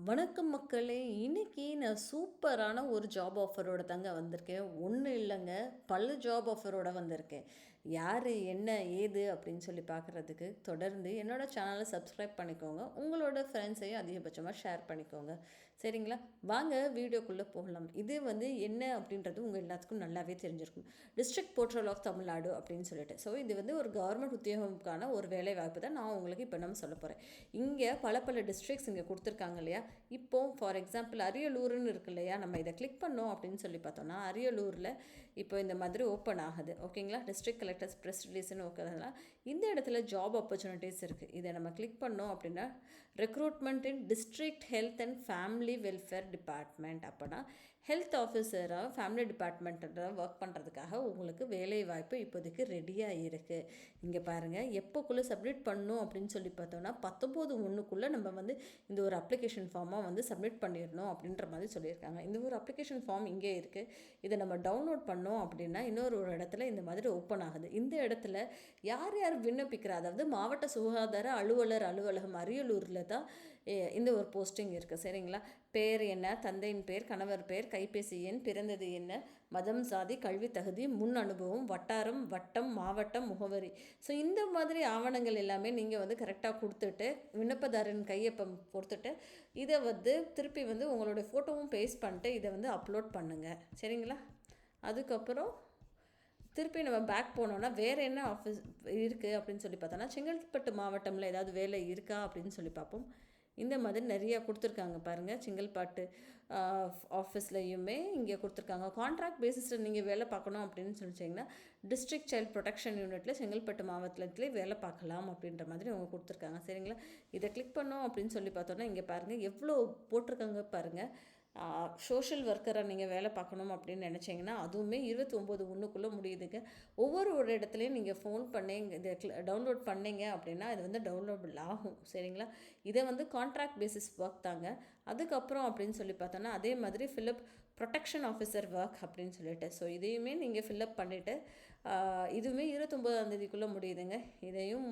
வணக்கம் மக்களே! இன்னைக்கு நான் சூப்பரான ஒரு ஜாப் ஆஃபரோட தாங்க வந்திருக்கேன். ஒண்ணு இல்லங்க, பல ஜாப் ஆஃபரோட வந்திருக்கேன். யாரு, என்ன, ஏது அப்படின்னு சொல்லி பார்க்குறதுக்கு தொடர்ந்து என்னோட சேனலை சப்ஸ்கிரைப் பண்ணிக்கோங்க. உங்களோட ஃப்ரெண்ட்ஸையும் அதிகபட்சமா ஷேர் பண்ணிக்கோங்க. சரிங்களா? வாங்க வீடியோக்குள்ள போகலாம். இது என்ன அப்படின்றது உங்க எல்லாத்துக்கும் நல்லாவே தெரிஞ்சிருக்கும். டிஸ்ட்ரிக்ட் போர்ட்டல் ஆஃப் தமிழ்நாடு அப்படின்னு சொல்லிட்டு. ஸோ இது ஒரு கவர்மெண்ட் உத்தியோகம்க்கான ஒரு வேலை வாய்ப்பு தான் நான் உங்களுக்கு இப்போ சொல்லப் போறேன். இங்க பல டிஸ்ட்ரிக்ட்ஸ் இங்க குடுத்துருக்காங்க இல்லையா? இப்போ ஃபார் எக்ஸாம்பிள் அரியலூர்னு இருக்கு இல்லையா? நம்ம இதை கிளிக் பண்ணோம் அப்படின்னு சொல்லி பார்த்தோம்னா அரியலூரில் இப்போ இந்த மாதிரி ஓப்பன் ஆகுது. ஓகேங்களா? டிஸ்ட்ரிக்ட் கலெக்டர்ஸ் ப்ரெஸ் ரிலீஸ்னு ஓகேங்களா? இந்த இடத்துல ஜாப் ஆப்பர்ச்சுனிட்டிஸ் இருக்குது. இதை நம்ம கிளிக் பண்ணோம் அப்படின்னா recruitment in district health and family welfare department. அப்போனா ஹெல்த் ஆஃபீஸராக ஃபேமிலி டிபார்ட்மெண்ட்டில் ஒர்க் பண்ணுறதுக்காக உங்களுக்கு வேலை வாய்ப்பு இப்போதைக்கு ரெடியாக இருக்குது. இங்கே பாருங்கள், எப்போக்குள்ளே சப்மிட் பண்ணணும் அப்படின்னு சொல்லி பார்த்தோன்னா 19/1க்குள்ளே நம்ம இந்த ஒரு அப்ளிகேஷன் ஃபார்மாக சப்மிட் பண்ணிடணும் அப்படின்ற மாதிரி சொல்லியிருக்காங்க. இந்த ஒரு அப்ளிகேஷன் ஃபார்ம் இங்கே இருக்குது. இதை நம்ம டவுன்லோட் பண்ணோம் அப்படின்னா இன்னொரு இடத்துல இந்த மாதிரி ஓப்பன் ஆகுது. இந்த இடத்துல யார் யார் விண்ணப்பிக்கிறா, அதாவது மாவட்ட சுகாதார அலுவலகம் அரியலூரில் தான் இந்த ஒரு போஸ்டிங் இருக்குது. சரிங்களா? பேர் என்ன, தந்தையின் பேர், கணவர் பேர், கைபேசி எண், பிறந்தது என்ன, மதம், சாதி, கல்வி தகுதி, முன் அனுபவம், வட்டாரம், வட்டம், மாவட்டம், முகவரி. ஸோ இந்த மாதிரி ஆவணங்கள் எல்லாமே நீங்கள் கரெக்டாக கொடுத்துட்டு விண்ணப்பதாரன் கையொப்பம் கொடுத்துட்டு இதை திருப்பி உங்களுடைய ஃபோட்டோவும் பேஸ்ட் பண்ணிட்டு இதை அப்லோட் பண்ணுங்கள். சரிங்களா? அதுக்கப்புறம் திருப்பி நம்ம பேக் போனோன்னா வேறு என்ன ஆஃபீஸ் இருக்குது அப்படின்னு சொல்லி பார்த்தோன்னா செங்கல்பட்டு மாவட்டமில் ஏதாவது வேலை இருக்கா அப்படின்னு சொல்லி பார்ப்போம். இந்த மாதிரி நிறையா கொடுத்துருக்காங்க பாருங்கள். செங்கல்பட்டு ஆஃபீஸ்லையுமே இங்கே கொடுத்துருக்காங்க. கான்ட்ராக்ட் பேசிஸில் நீங்கள் வேலை பார்க்கணும் அப்படின்னு சொல்லிச்சிங்கன்னா டிஸ்ட்ரிக்ட் சைல்ட் ப்ரொடெக்ஷன் யூனிட்டில் செங்கல்பட்டு மாவட்டத்திலே வேலை பார்க்கலாம் அப்படின்ற மாதிரி அவங்க கொடுத்துருக்காங்க. சரிங்களா? இதை கிளிக் பண்ணோம் அப்படின்னு சொல்லி பார்த்தோன்னா இங்கே பாருங்கள் எவ்வளோ போட்டிருக்காங்க பாருங்கள். சோஷியல் ஒர்க்கராக நீங்கள் வேலை பார்க்கணும் அப்படின்னு நினச்சிங்கன்னா அதுவுமே 29/1க்குள்ளே முடியுதுங்க. ஒரு இடத்துலையும் நீங்கள் ஃபோன் பண்ணி இதை டவுன்லோட் பண்ணிங்க அப்படின்னா இது டவுன்லோடபிள் ஆகும். சரிங்களா? இதை கான்ட்ராக்ட் பேசிஸ் ஒர்க் தாங்க. அதுக்கப்புறம் அப்படின்னு சொல்லி பார்த்தோன்னா அதே மாதிரி ஃபில்அப் ப்ரொடெக்ஷன் ஆஃபீஸர் ஒர்க் அப்படின்னு சொல்லிட்டு ஸோ இதையுமே நீங்கள் ஃபில்அப் பண்ணிவிட்டு இதுவுமே 29ஆம் தேதிக்குள்ளே முடியுதுங்க. இதையும்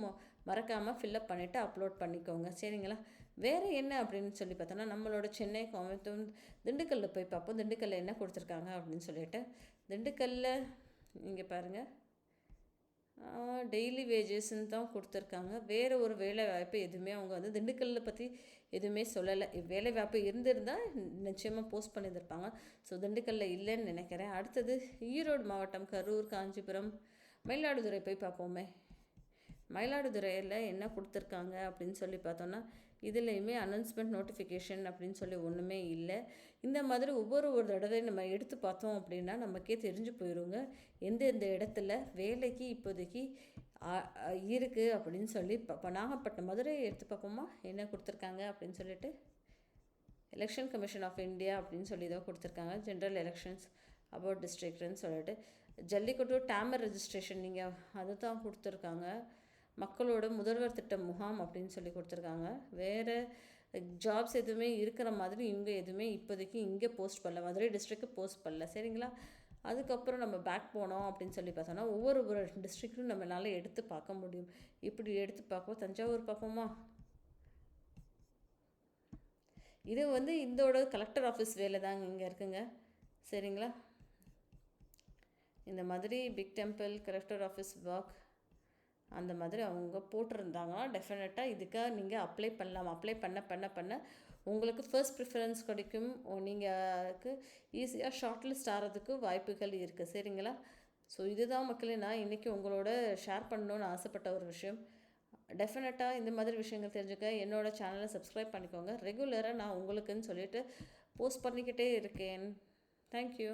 மறக்காமல் ஃபில்அப் பண்ணிவிட்டு அப்லோட் பண்ணிக்கோங்க. சரிங்களா? வேறு என்ன அப்படின்னு சொல்லி பார்த்தோன்னா நம்மளோட சென்னை, கோயம்புத்தூர், திண்டுக்கல்லில் போய் பார்ப்போம். திண்டுக்கல்லில் என்ன கொடுத்துருக்காங்க அப்படின்னு சொல்லிட்டு திண்டுக்கல்லில் இங்கே பாருங்கள் டெய்லி வேஜஸ்ன்னு தான் கொடுத்துருக்காங்க. வேறு ஒரு வேலை வாய்ப்பு எதுவுமே அவங்க திண்டுக்கல்லை பற்றி எதுவுமே சொல்லலை. வேலை வாய்ப்பு இருந்திருந்தால் நிச்சயமாக போஸ்ட் பண்ணியிருப்பாங்க. ஸோ திண்டுக்கல்லில் இல்லைன்னு நினைக்கிறேன். அடுத்தது ஈரோடு மாவட்டம், கரூர், காஞ்சிபுரம், மயிலாடுதுறை போய் பார்ப்போமே. மயிலாடுதுறையில் என்ன கொடுத்துருக்காங்க அப்படின்னு சொல்லி பார்த்தோன்னா இதுலேயுமே அனௌன்ஸ்மெண்ட் நோட்டிஃபிகேஷன் அப்படின்னு சொல்லி ஒன்றுமே இல்லை. இந்த மாதிரி ஒவ்வொரு தடவை நம்ம எடுத்து பார்த்தோம் அப்படின்னா நமக்கே தெரிஞ்சு போயிடுங்க எந்தெந்த இடத்துல வேலைக்கு இப்போதைக்கு இருக்குது அப்படின்னு சொல்லி. இப்போ நாகப்பட்டினம், மதுரை எடுத்து பார்ப்போமா என்ன கொடுத்துருக்காங்க அப்படின்னு சொல்லிட்டு. எலெக்ஷன் கமிஷன் ஆஃப் இந்தியா அப்படின்னு சொல்லி தான் கொடுத்துருக்காங்க. ஜென்ரல் எலெக்ஷன்ஸ் அபவுட் டிஸ்ட்ரிக்ட்னு சொல்லிட்டு. ஜல்லிக்கட்டு டேமர் ரெஜிஸ்ட்ரேஷன் நீங்கள் அது தான் கொடுத்துருக்காங்க. மக்களோட முதல்வர் திட்ட முகாம் அப்படின்னு சொல்லி கொடுத்துருக்காங்க. வேறு ஜாப்ஸ் எதுவுமே இருக்கிற மாதிரி இவங்க எதுவுமே இப்போதைக்கு இங்கே போஸ்ட் பண்ணல, மதுரை டிஸ்ட்ரிக்ட்டு போஸ்ட் பண்ணல. சரிங்களா? அதுக்கப்புறம் நம்ம பேக் போனோம் அப்படின்னு சொல்லி பார்த்தோன்னா ஒவ்வொரு டிஸ்ட்ரிக்ட்டும் நம்மளால் எடுத்து பார்க்க முடியும். இப்படி எடுத்து பார்ப்போம். தஞ்சாவூர் பார்ப்போமா. இது இதோட கலெக்டர் ஆஃபீஸ் வேலை தாங்க இங்கே இருக்குங்க. சரிங்களா? இந்த மாதிரி big temple, collector office work அந்த மாதிரி அவங்க போட்டிருந்தாங்கன்னா டெஃபினட்டாக இதுக்காக நீங்கள் அப்ளை பண்ணலாம். அப்ளை பண்ண உங்களுக்கு ஃபர்ஸ்ட் ப்ரிஃபரன்ஸ் கிடைக்கும். நீங்களுக்கு ஈஸியாக ஷார்ட் லிஸ்ட் ஆகிறதுக்கு வாய்ப்புகள் இருக்குது. சரிங்களா? ஸோ இதுதான் மக்களே நான் இன்றைக்கி உங்களோட ஷேர் பண்ணணுன்னு ஆசைப்பட்ட ஒரு விஷயம். டெஃபினட்டாக இந்த மாதிரி விஷயங்கள் தெரிஞ்சுக்க என்னோடய சேனலை சப்ஸ்கிரைப் பண்ணிக்கோங்க. ரெகுலராக நான் உங்களுக்குன்னு சொல்லிட்டு போஸ்ட் பண்ணிக்கிட்டே இருக்கேன். தேங்க்யூ.